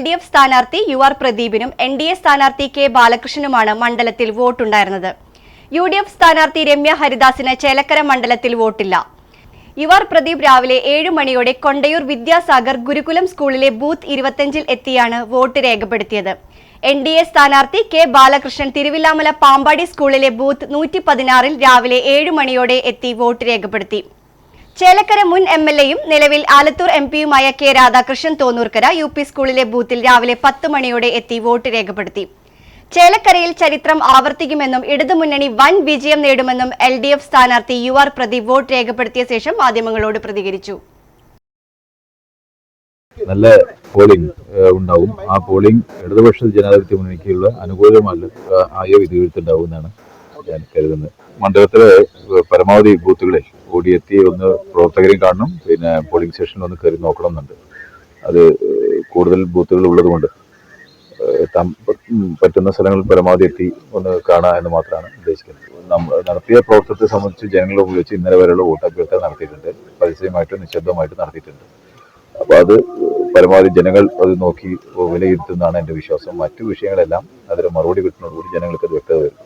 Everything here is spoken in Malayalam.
LDF സ്ഥാനാർത്ഥി UR പ്രദീപിനും NDA സ്ഥാനാർത്ഥി K ബാലകൃഷ്ണനുമാണ് മണ്ഡലത്തിൽ വോട്ടുണ്ടായിരുന്നത്. UDF സ്ഥാനാർത്ഥി രമ്യ ഹരിദാസിന് ചേലക്കര മണ്ഡലത്തിൽ വോട്ടില്ല. UR പ്രദീപ് രാവിലെ 7 മണിയോടെ കൊണ്ടയൂർ വിദ്യാസാഗർ ഗുരുകുലം സ്കൂളിലെ ബൂത്ത് 25-ൽ എത്തിയാണ് വോട്ട് രേഖപ്പെടുത്തിയത്. NDA സ്ഥാനാർത്ഥി K ബാലകൃഷ്ണൻ തിരുവില്ലാമല പാമ്പാടി സ്കൂളിലെ ബൂത്ത് 116-ൽ രാവിലെ 7 മണിയോടെ എത്തി വോട്ട് രേഖപ്പെടുത്തി. ചേലക്കര മുൻ MLA-യും നിലവിൽ ആലത്തൂർ MP-യുമായ K രാധാകൃഷ്ണൻ തോന്നൂർക്കര UP സ്കൂളിലെ ബൂത്തിൽ രാവിലെ 10 മണിയോടെ എത്തി വോട്ട് രേഖപ്പെടുത്തി. ചേലക്കരയിൽ ചരിത്രം ആവർത്തിക്കുമെന്നും ഇടതുമുന്നണി വൻ വിജയം നേടുമെന്നും LDF സ്ഥാനാർത്ഥി UR പ്രദീപ് വോട്ട് രേഖപ്പെടുത്തിയ ശേഷം മാധ്യമങ്ങളോട് പ്രതികരിച്ചു. നല്ല പോളിംഗ് ഉണ്ടാവും. ആ പോളിംഗ് ഇടതുപക്ഷ ജനാധിപത്യ മുന്നണിക്കുള്ള അനുകൂലമായ വിധിയെഴുത്തുണ്ടാവും എന്നാണ് ഞാൻ കരുതുന്നത്. മണ്ഡലത്തിലെ പരമാവധി ബൂത്തുകളിൽ ഓടിയെത്തി ഒന്ന് പ്രവർത്തകരെയും കാണണം, പിന്നെ പോളിംഗ് സ്റ്റേഷനിൽ ഒന്ന് കയറി നോക്കണമെന്നുണ്ട്. അത് കൂടുതൽ ബൂത്തുകൾ ഉള്ളതുകൊണ്ട് പറ്റുന്ന സ്ഥലങ്ങളിൽ പരമാവധി എത്തി ഒന്ന് കാണുക എന്ന് മാത്രമാണ് ഉദ്ദേശിക്കുന്നത്. നടത്തിയ പ്രവർത്തനത്തെ സംബന്ധിച്ച് ജനങ്ങളെ ഉപയോഗിച്ച് ഇന്നലെ വരെയുള്ള വോട്ടഭ്യർത്ഥന നടത്തിയിട്ടുണ്ട്. പരസ്യമായിട്ടും നിശബ്ദമായിട്ടും നടത്തിയിട്ടുണ്ട്. അപ്പോൾ അത് പരമാവധി ജനങ്ങൾ അത് നോക്കി വിലയിരുത്തുന്നതാണ് എൻ്റെ വിശ്വാസം. മറ്റു വിഷയങ്ങളെല്ലാം അതിന് മറുപടി കിട്ടുന്നതോടുകൂടി ജനങ്ങൾക്ക് അത് വ്യക്തത വരും.